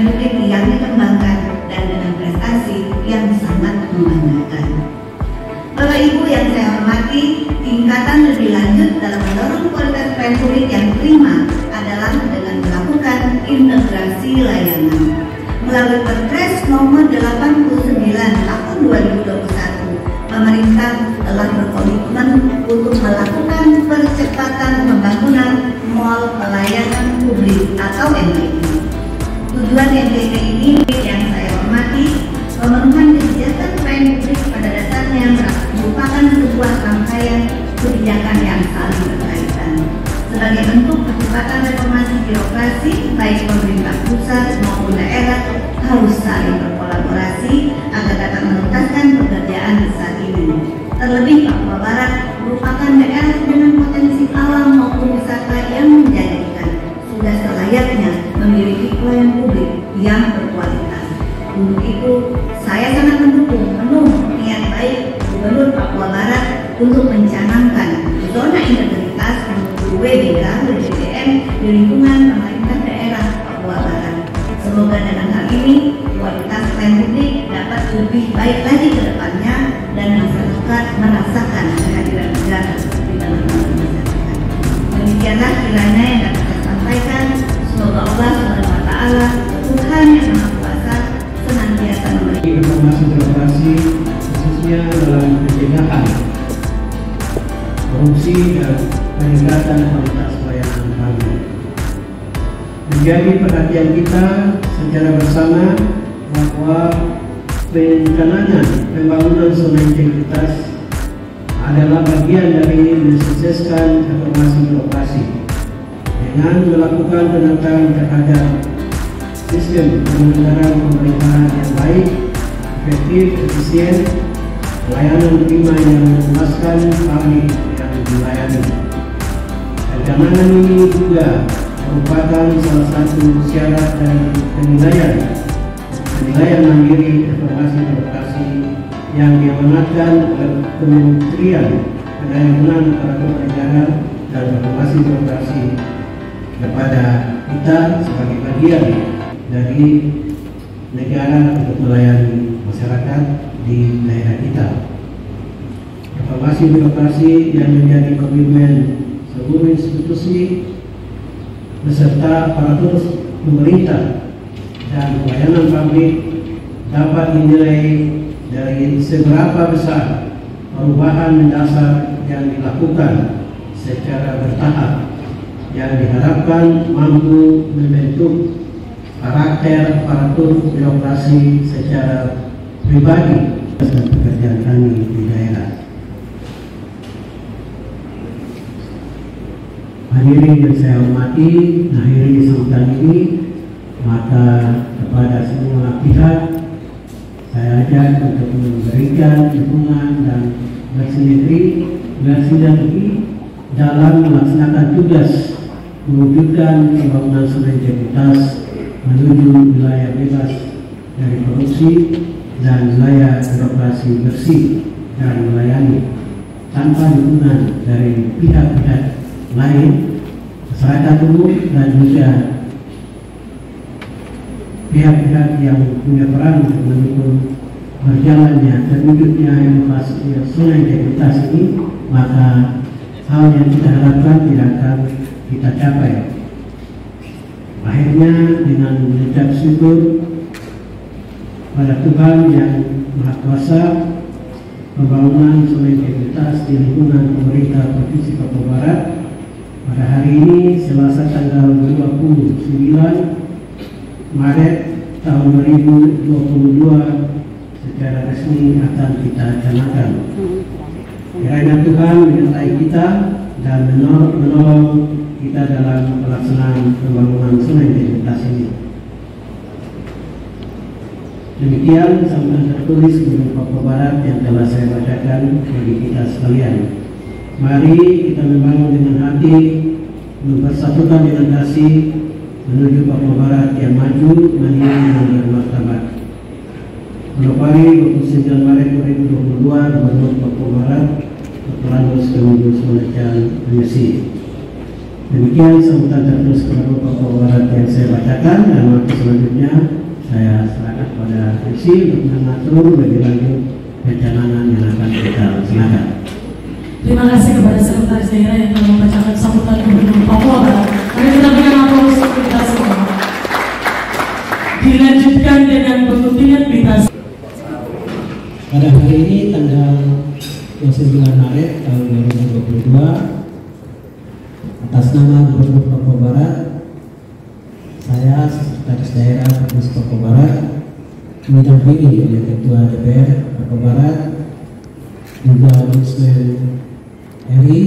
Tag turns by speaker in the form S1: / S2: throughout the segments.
S1: pelayanan publik yang dikembangkan dan dengan prestasi yang sangat membanggakan. Bapak Ibu yang saya hormati, tingkatan lebih lanjut dalam mendorong kualitas pelayanan publik yang prima adalah dengan melakukan integrasi layanan. Melalui Perpres nomor 89 tahun 2021, pemerintah telah berkomitmen untuk melakukan percepatan pembangunan Mall Pelayanan Publik atau MPP. Tujuan MPP ini yang saya hormati, pemenuhan kebijakan pelayanan publik pada dasarnya merupakan sebuah rangkaian kebijakan yang saling berkaitan. Sebagai bentuk percepatan reformasi birokrasi, baik pemerintah pusat maupun daerah harus saling berkolaborasi agar dapat menuntaskan pekerjaan besar ini. Terlebih Papua Barat merupakan daerah dengan potensi alam maupun wisata yang menjadikan sudah selayaknya memiliki pelayanan publik yang berkualitas. Untuk itu, saya sangat mendukung penuh niat baik Gubernur Papua Barat untuk mencanangkan zona integritas menuju WBKM di lingkungan pemerintah daerah Papua Barat. Semoga dengan hal ini kualitas pelayanan publik dapat lebih baik lagi ke depannya dan masyarakat merasakan kehadiran negara di dalam masyarakat. Demikianlah kiranya yang dapat saya sampaikan. Semoga Allah SWT, Tuhan yang Maha Kuasa, senantiasa memberi
S2: reformasi birokrasi khususnya dalam pencegahan korupsi dan peningkatan kualitas pelayanan publik. Menjadi perhatian kita secara bersama bahwa perencanaan pembangunan zona integritas adalah bagian dari mensukseskan reformasi birokrasi dengan melakukan penataan terhadap sistem penyelenggaraan pemerintahan yang baik, efektif, efisien, pelayanan prima yang memuaskan publik yang dilayani. Perencanaan ini juga merupakan salah satu syarat dari penilaian mandiri reformasi birokrasi yang diamanatkan oleh Kementerian Pendayaan Aparatur Negara dan Reformasi Birokrasi kepada kita sebagai bagian dari negara untuk melayani masyarakat di daerah kita. Reformasi birokrasi yang menjadi komitmen seluruh institusi beserta aparatur pemerintah dan pelayanan publik dapat dinilai dari seberapa besar perubahan mendasar yang dilakukan secara bertahap yang diharapkan mampu membentuk karakter aparatur birokrasi secara pribadi dan pekerjaan kami di daerah. Hadirin yang saya hormati, akhiri sambutan ini, maka kepada semua pihak saya ajak untuk memberikan dukungan dan bersinergi dalam melaksanakan tugas mewujudkan pembangunan zona integritas menuju wilayah bebas dari korupsi dan wilayah birokrasi bersih dan melayani tanpa dukungan dari pihak-pihak lain, masyarakat umum dan juga pihak-pihak yang punya peran untuk mendukung berjalannya terwujudnya inovasi zona integritas ini, maka hal yang kita harapkan tidak akan kita capai. Akhirnya dengan mengucap syukur pada Tuhan yang Maha Kuasa, pembangunan zona integritas di lingkungan pemerintah Provinsi Papua Barat pada hari ini Selasa tanggal 29 Maret tahun 2022 secara resmi akan kita canangkan. Kiranya Tuhan menyertai kita dan menolong kita dalam pelaksanaan pembangunan zona integritas ini. Demikian sambutan tertulis Gubernur Papua Barat yang telah saya bacakan bagi kita sekalian. Mari kita membangun dengan hati, mempersatukan dengan kasih menuju Papua Barat yang maju, mandiri dan bermartabat. Menopari 29 Maret 2022, Gubernur Papua Barat Dr. Andos Kementerian Sosial Mesi. Demikian sambutan tertulis kepada Papua Barat yang saya bacakan, dan waktu selanjutnya saya serahkan kepada MC untuk mengatur lebih lanjut pencanangan yang akan kita laksanakan.
S3: Terima kasih kepada Sekretaris Daerah yang telah membacakan sambutan Gubernur Papua Barat. Mari kita berikan aplaus untuk kita semua. Dilanjutkan dengan pengundian berita.
S2: Pada hari ini tanggal 29 Maret tahun 2022, atas nama Gubernur Papua Barat, saya Sekretaris Daerah Provinsi Papua Barat didampingi oleh Ketua DPR Papua Barat, juga Ombudsman RI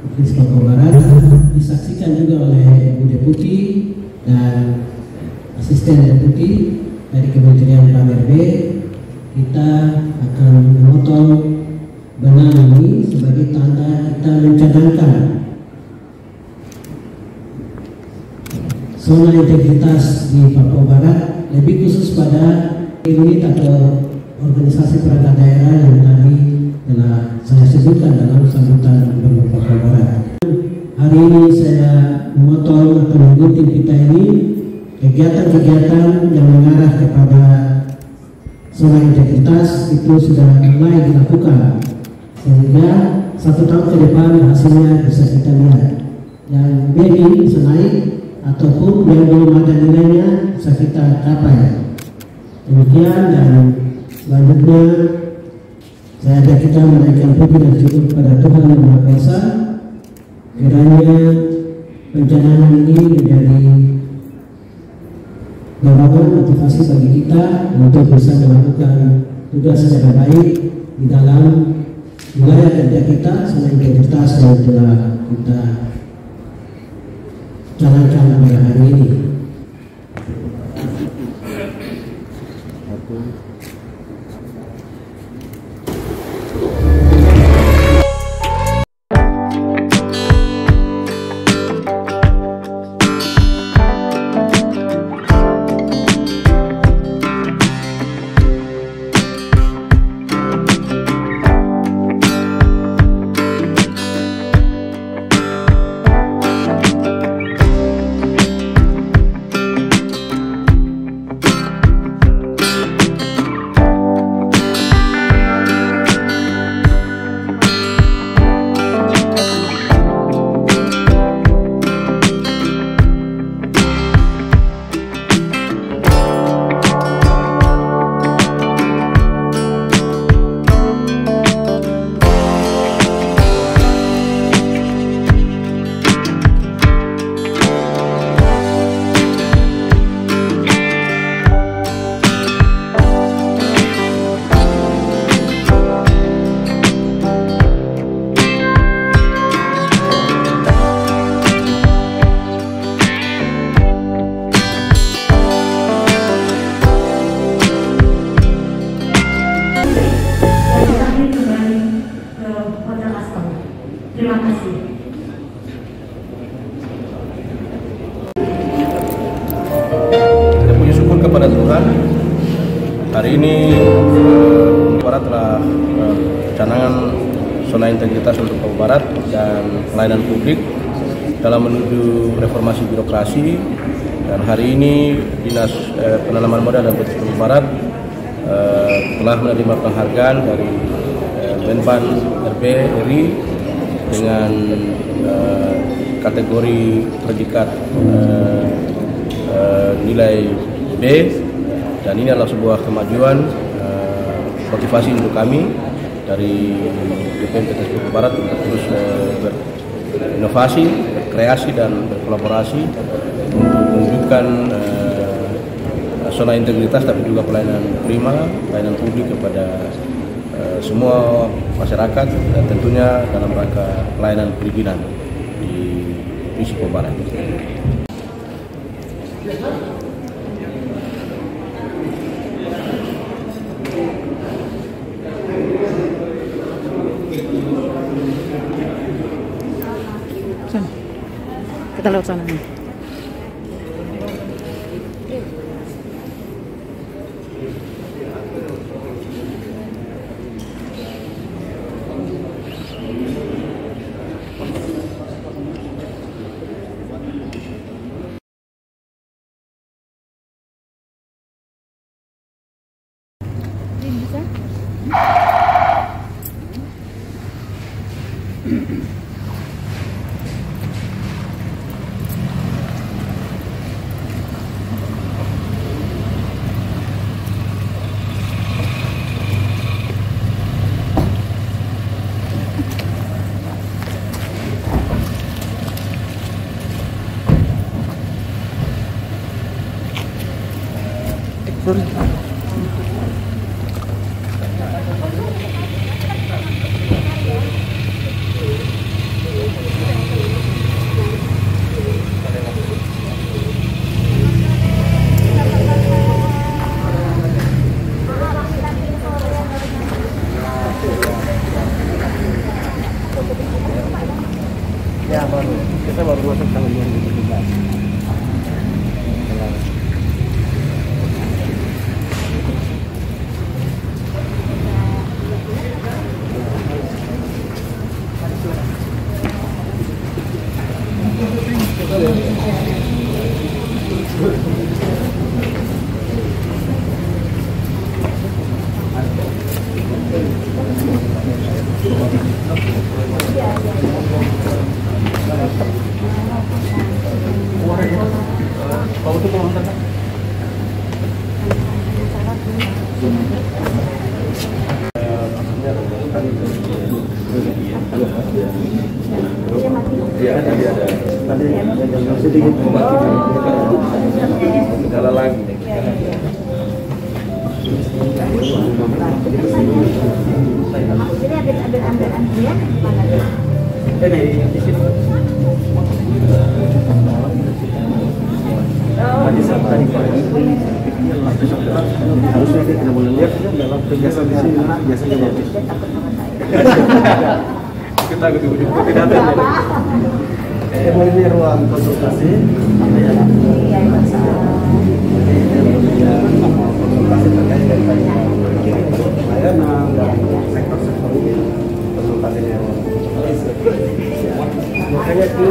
S2: Provinsi Papua Barat, disaksikan juga oleh Ibu Deputi dan Asisten Deputi dari Kementerian PAN-RB. Kita akan memotong benang ini sebagai tanda kita mencadangkan zona integritas di Papua Barat, lebih khusus pada unit atau organisasi perangkat daerah yang tadi telah saya sebutkan dalam sambutan Gubernur Papua Barat. Hari ini saya memotong atau menggunting pita ini kegiatan-kegiatan yang mengarah kepada zona integritas itu sudah mulai dilakukan, sehingga 1 tahun ke depan hasilnya bisa kita lihat. Yang maybe bisa naik ataupun yang belum ada nilainya bisa kita capai. Demikian, dan selanjutnya saya ajak kita menaikkan puji dan syukur kepada Tuhan Yang Maha Kuasa, kiranya pencanangan ini menjadi dorongan motivasi bagi kita untuk bisa melakukan tugas secara baik di dalam wilayah kerja kita, zona integritas yang telah kita jalankan pada hari ini.
S3: Terima kasih.
S4: Kita puji syukur kepada Tuhan. Hari ini Barat telah canangan zona integritas untuk Papua Barat dan pelayanan publik dalam menuju reformasi birokrasi. Dan hari ini Dinas Penanaman Modal dan Bppt Papua Barat telah menerima penghargaan dari Menpan RB RI dengan kategori predikat nilai B, dan ini adalah sebuah kemajuan motivasi untuk kami dari DPMPT Papua Barat untuk terus berinovasi, berkreasi dan berkolaborasi untuk mewujudkan zona integritas tapi juga pelayanan prima, pelayanan publik kepada semua masyarakat, dan tentunya dalam rangka pelayanan perizinan di Provinsi Papua Barat.
S5: Kita lewat sana.
S4: Ya baru, kita baru masuk tahun 2017. Kau tuh mau nonton? Iya, tadi ada. Tadi yang sedikit segala lagi. Ini di sini. Harusnya kita tidak boleh lihat dalam kegiatan di sini biasanya bagus. Kita tidak ada. Ini ruang konsultasi. Konsultasi terkait dengan layanan dan sektor-sektor ini konsultasinya. Makanya itu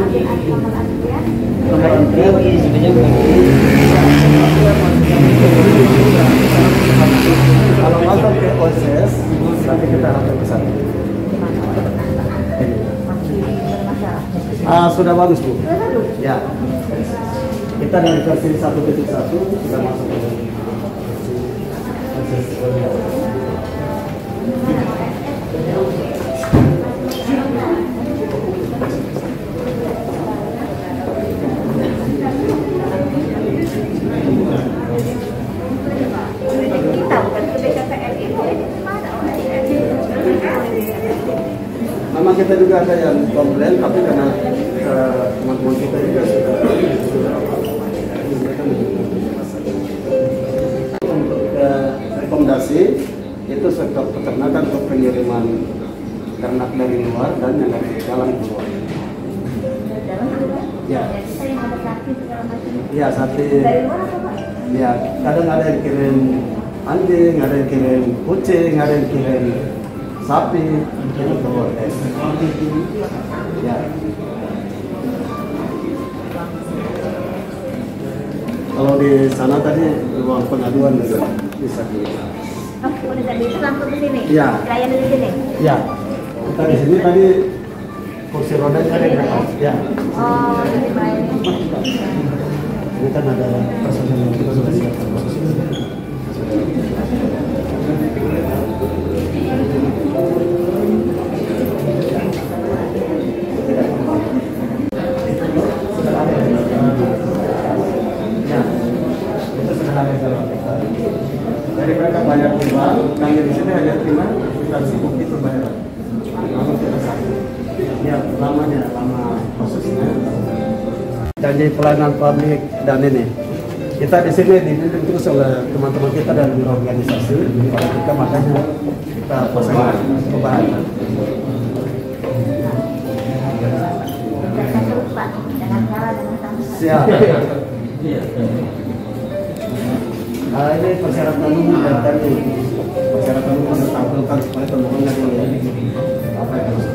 S4: kalau masuk ke OSS nanti kita akan ke sana. Sudah bagus Bu. Ya. Kita dari versi 1.1 sudah masuk ke OSS. Memang kita juga ada yang komplain, tapi karena teman-teman kita juga sudah untuk rekomendasi itu sektor peternakan untuk pengiriman ternak dari luar dan yang dari dalam keluar. Ya. Ya, sapi. Ya, kadang ada yang kirim anjing, ada yang kirim kucing, ada yang kirim sapi, itu keluar. Ya. Kalau di sana tadi ruang pengaduan juga bisa di.
S5: Oh, udah tadi itu langsung ke sini.
S4: Iya.
S5: Layanan di sini.
S4: Ya. Kita di sini tadi kursi rodanya ada di depan. Ya.
S5: Oh, jadi baik.
S4: Ini kan ada personel yang kita sudah siapkan khusus ini. Jadi mereka bayar timbang, kami di sini hanya terima kita sibuk itu bayaran. Lalu kita sakit. Ya, lama prosesnya. Janji pelayanan publik dan ini. Kita di sini dibimbing terus oleh teman-teman kita dan organisasi. Kalau kita makanya kita pasang perubahan. Siap. Ini persyaratan umum dan tadi persyaratan umum yang tampilkan supaya teman-teman boleh apa yang harus.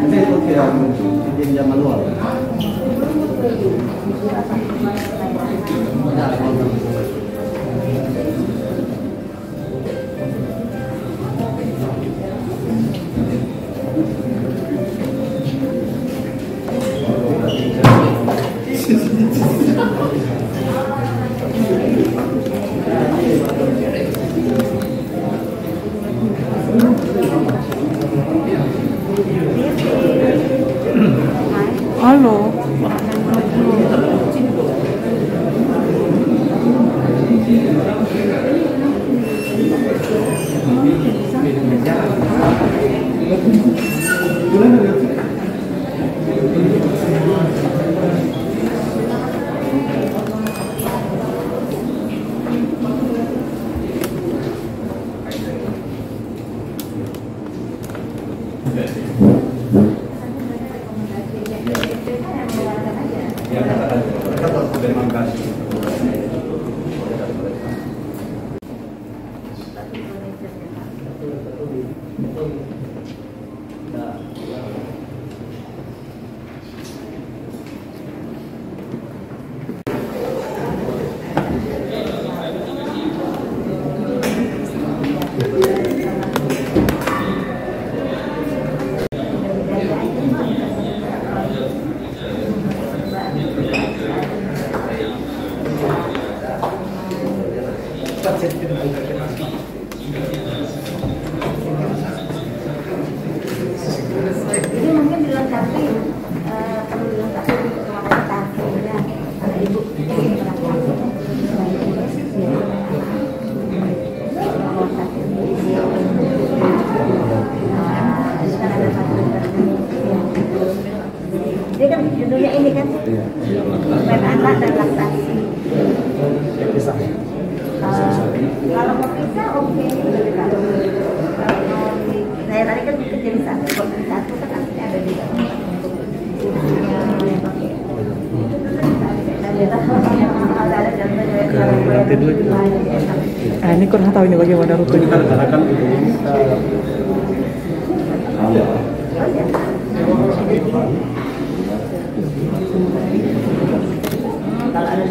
S4: Ini untuk yang pinjam manual.
S5: Ini mungkin dilengkapi, perlu dilengkapi dokumentasinya. Ada ibu Jadi kan judulnya ini kan, supaya anak dan laktasi. Kalau mau pisah oke. Saya tadi kan bikin jadi satu, kalau jadi satu kan artinya ada di dalam.
S6: Ini kurang tahu ini bagaimana rutenya.
S4: Kita rencanakan untuk
S5: kalau ada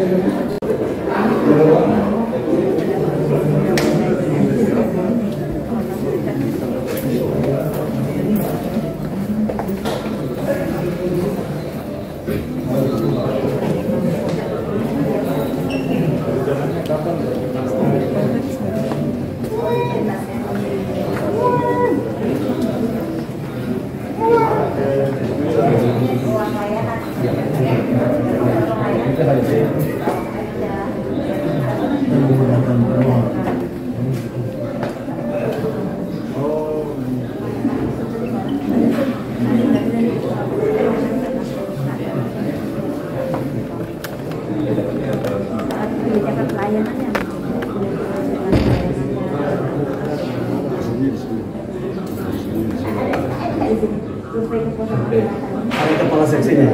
S2: Ada kepala seksinya,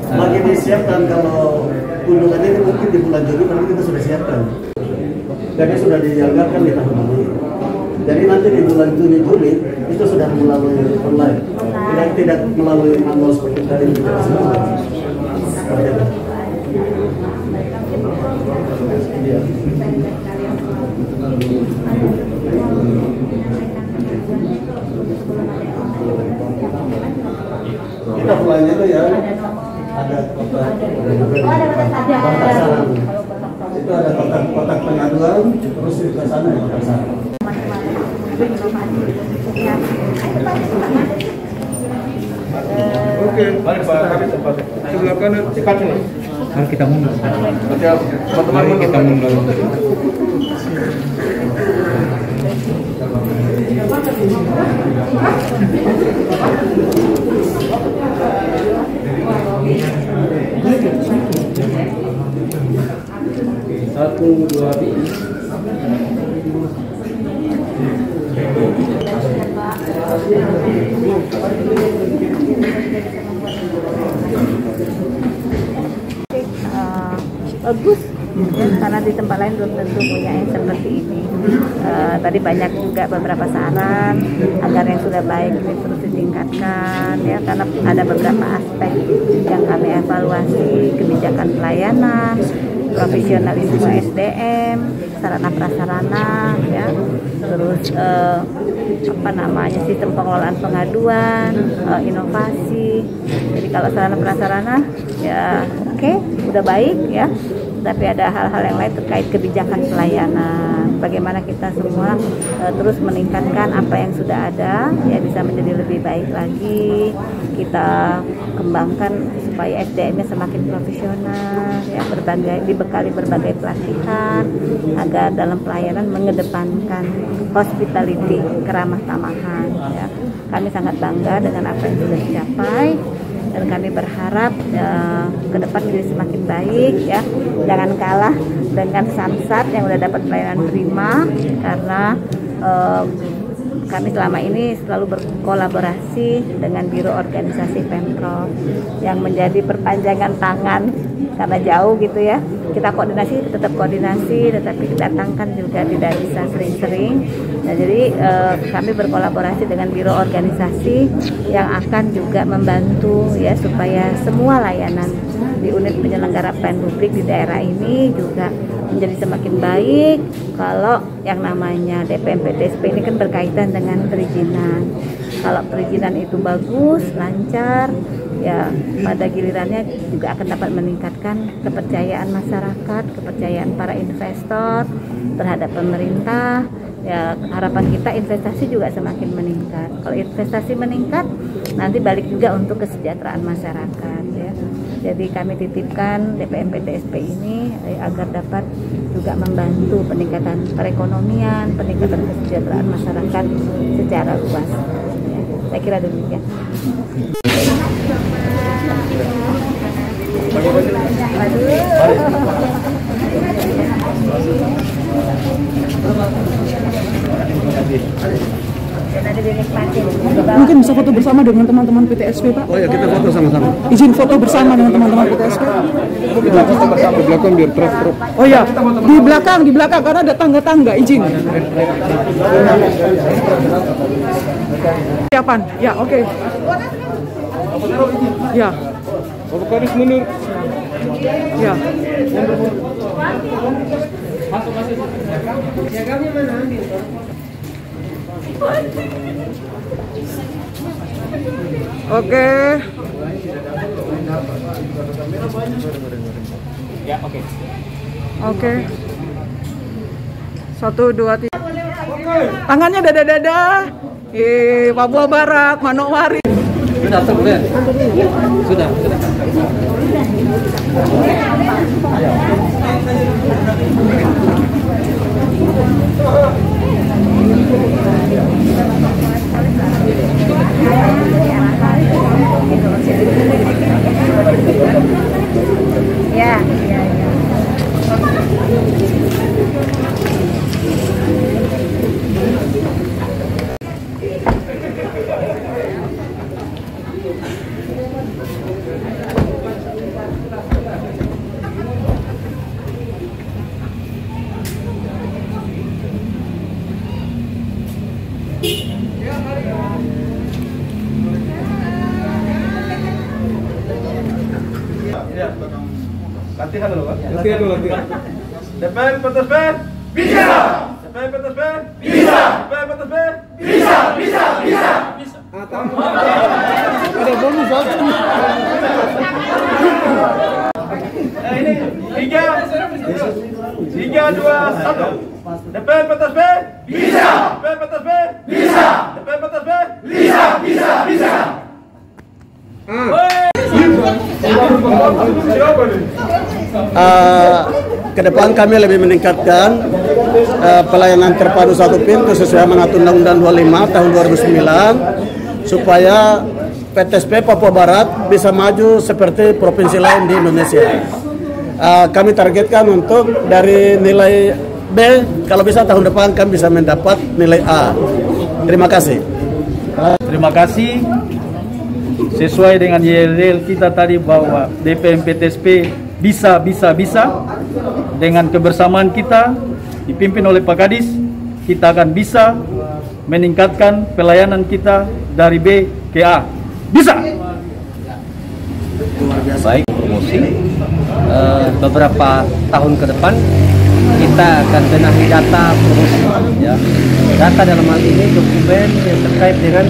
S2: lagi disiapkan. Kalau kunjungan ini mungkin di bulan Juni nanti kita sudah siapkan, karena sudah dianggarkan di tahun ini. Jadi nanti di bulan Juni itu sudah melalui online, tidak melalui manual seperti tadi kita semua. Kita pulangnya itu ya ada kotak saran. Itu ada kotak pengaduan, terus ke sana ya kotak saran.
S4: Oke, mari Pak kami tempat sebelah kanan cepat ini.
S6: Mari kita mundur.
S4: Teman-teman
S6: Kita mundur.
S2: Satu, dua,
S5: bagus ya, karena di tempat lain belum tentu punya yang seperti ini. Tadi banyak juga beberapa saran agar yang sudah baik ini terus ditingkatkan ya, karena ada beberapa aspek yang kami evaluasi: kebijakan pelayanan, profesionalisme SDM, sarana prasarana ya, terus sistem pengelolaan pengaduan, inovasi. Jadi kalau sarana prasarana ya oke, udah baik ya, tapi ada hal-hal yang lain terkait kebijakan pelayanan. Bagaimana kita semua terus meningkatkan apa yang sudah ada ya, bisa menjadi lebih baik lagi. Kita kembangkan supaya SDM-nya semakin profesional ya, dibekali berbagai pelatihan agar dalam pelayanan mengedepankan hospitality, keramah tamahan ya. Kami sangat bangga dengan apa yang sudah dicapai dan kami berharap ke depan menjadi semakin baik ya. Jangan kalah dengan Samsat yang sudah dapat pelayanan prima, karena kami selama ini selalu berkolaborasi dengan Biro Organisasi Pemprov yang menjadi perpanjangan tangan karena jauh gitu ya. Kita koordinasi, tetap koordinasi, tetapi datangkan juga tidak bisa sering-sering. Nah, jadi kami berkolaborasi dengan Biro Organisasi yang akan juga membantu ya supaya semua layanan di unit penyelenggara pelayanan publik di daerah ini juga menjadi semakin baik. Kalau yang namanya DPMPTSP ini kan berkaitan dengan perizinan. Kalau perizinan itu bagus, lancar, ya pada gilirannya juga akan dapat meningkatkan kepercayaan masyarakat, kepercayaan para investor terhadap pemerintah. Ya, harapan kita investasi juga semakin meningkat. Kalau investasi meningkat, nanti balik juga untuk kesejahteraan masyarakat ya. Jadi kami titipkan DPMPTSP ini agar dapat juga membantu peningkatan perekonomian, peningkatan kesejahteraan masyarakat secara luas. Ya, saya kira demikian.
S6: Mungkin bisa foto bersama dengan teman-teman PTSP, Pak?
S7: Oh ya, kita foto sama-sama.
S6: Izin foto bersama dengan teman-teman PTSP?
S7: Kita foto bersama di belakang biar terus.
S6: Oh ya, di belakang karena ada tangga-tangga, izin. Siapan? Ya, oke. Ya.
S7: Bapak Kadis mundur.
S6: Ya. Oke.
S7: Ya, oke.
S6: Oke. 1, 2, 3. Tangannya dada-dada. Papua Barat, Manokwari.
S7: Sudah, sudah.
S5: Ya.
S4: Latihan dulu, Pak.
S7: Latihan.
S4: DPMPTSP bisa. DPMPTSP bisa. DPMPTSP bisa.
S7: Ada bonus apa?
S4: Ini 3, 2, 1. DPMPTSP bisa. DPMPTSP bisa. DPMPTSP bisa.
S8: Ke depan kami lebih meningkatkan pelayanan terpadu satu pintu sesuai amanat Undang-Undang 25 tahun 2009 supaya PTSP Papua Barat bisa maju seperti provinsi lain di Indonesia. Kami targetkan untuk dari nilai B, kalau bisa tahun depan kami bisa mendapat nilai A. Terima kasih.
S9: Terima kasih. Sesuai dengan YLL kita tadi bahwa DPMPTSP bisa. Dengan kebersamaan kita dipimpin oleh Pak Kadis, kita akan bisa meningkatkan pelayanan kita dari B ke A. Bisa.
S10: Baik, promosi beberapa tahun ke depan kita akan benahi data promosi ya. Data dalam hal ini dokumen yang terkait dengan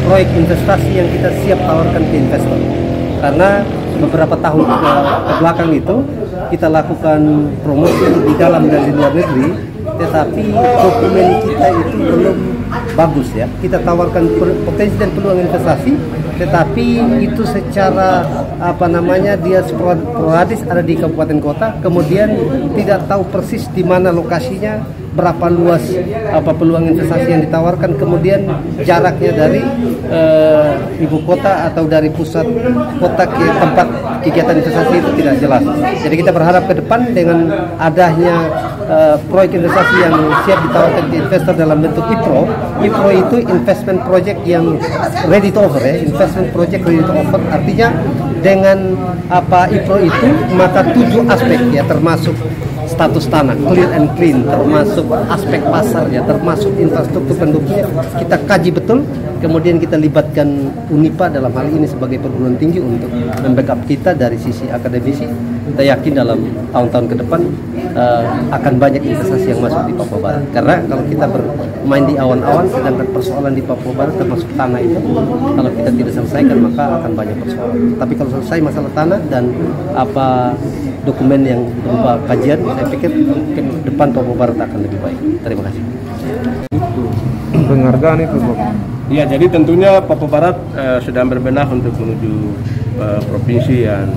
S10: proyek investasi yang kita siap tawarkan ke investor. Karena beberapa tahun ke belakang itu kita lakukan promosi di dalam dan di luar negeri, tetapi dokumen kita itu belum bagus ya. Kita tawarkan potensi dan peluang investasi, tetapi itu secara dia sporadis ada di kabupaten kota, kemudian tidak tahu persis di mana lokasinya, berapa luas peluang investasi yang ditawarkan, kemudian jaraknya dari ibu kota atau dari pusat kota ke tempat kegiatan investasi itu tidak jelas. Jadi kita berharap ke depan dengan adanya proyek investasi yang siap ditawarkan ke investor dalam bentuk IPRO. IPRO itu investment project yang ready to offer ya, investment project ready to offer. Artinya dengan IPRO itu maka 7 aspek ya, termasuk status tanah, clear and clean, termasuk aspek pasar ya, termasuk infrastruktur pendukungnya kita kaji betul, kemudian kita libatkan UNIPA dalam hal ini sebagai perguruan tinggi untuk membackup kita dari sisi akademisi. Kita yakin dalam tahun-tahun ke depan akan banyak investasi yang masuk di Papua Barat, karena kalau kita bermain di awan-awan, sedangkan persoalan di Papua Barat termasuk tanah itu kalau kita tidak selesaikan maka akan banyak persoalan. Tapi kalau selesai masalah tanah dan dokumen yang berupa kajian, saya pikir ke depan Papua Barat akan lebih baik. Terima kasih.
S7: Penghargaan itu, Pak.
S4: Ya, jadi tentunya Papua Barat sedang berbenah untuk menuju provinsi yang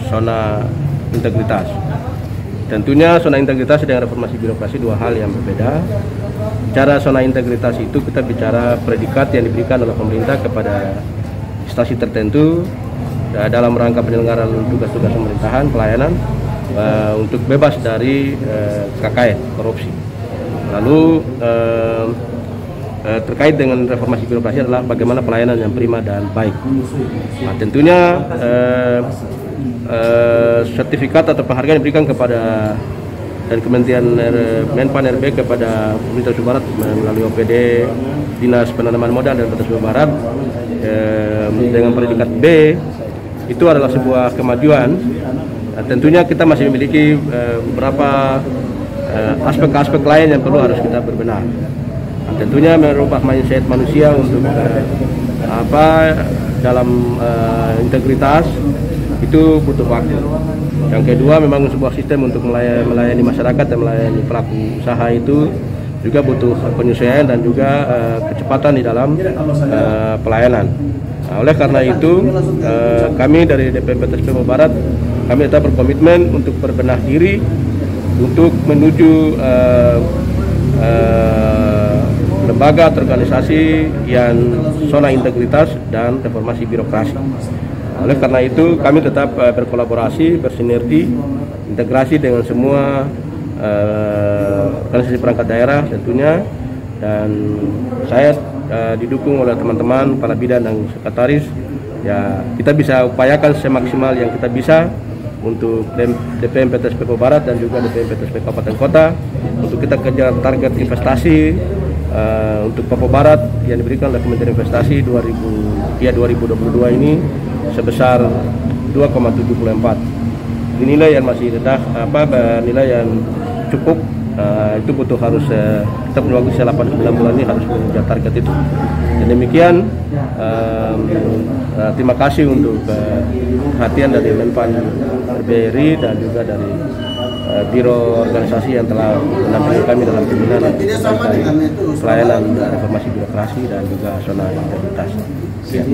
S4: zona integritas. Tentunya zona integritas dengan reformasi birokrasi dua hal yang berbeda. Bicara zona integritas itu kita bicara predikat yang diberikan oleh pemerintah kepada instansi tertentu dalam rangka penyelenggaraan tugas-tugas pemerintahan, pelayanan untuk bebas dari KKN, korupsi. Lalu terkait dengan reformasi birokrasi adalah bagaimana pelayanan yang prima dan baik. Nah, tentunya sertifikat atau penghargaan diberikan kepada dari Kementerian Menpan RB kepada pemerintah Papua Barat melalui OPD Dinas Penanaman Modal dan Papua Barat dengan predikat B itu adalah sebuah kemajuan. Nah, tentunya kita masih memiliki beberapa aspek-aspek lain yang perlu harus kita berbenah. Nah, tentunya merubah mindset manusia untuk dalam integritas itu butuh waktu. Yang kedua, memang sebuah sistem untuk melayani masyarakat dan melayani pelaku usaha itu juga butuh penyesuaian dan juga kecepatan di dalam pelayanan. Nah, oleh karena itu, kami dari DPM-PTSP Papua Barat, kami tetap berkomitmen untuk berbenah diri untuk menuju lembaga atau organisasi yang zona integritas dan reformasi birokrasi. Oleh karena itu, kami tetap berkolaborasi, bersinergi, integrasi dengan semua organisasi perangkat daerah tentunya, dan saya didukung oleh teman-teman kepala bidang dan sekretaris. Ya, kita bisa upayakan semaksimal yang kita bisa untuk DPM-PTSP Papua Barat dan juga DPM-PTSP Kabupaten Kota untuk kita kejar target investasi untuk Papua Barat yang diberikan oleh Kementerian Investasi 2022 ini sebesar 2,74. Ini nilai yang masih rendah, nilai yang cukup. Itu butuh harus kita perlu waktu 8-9 bulan ini harus mengejar target itu. Dan demikian, terima kasih untuk perhatian dari Menpan RBRI dan juga dari Biro Organisasi yang telah menampilkan kami dalam pembinaan pelayanan reformasi birokrasi dan juga zona integritas. Ya.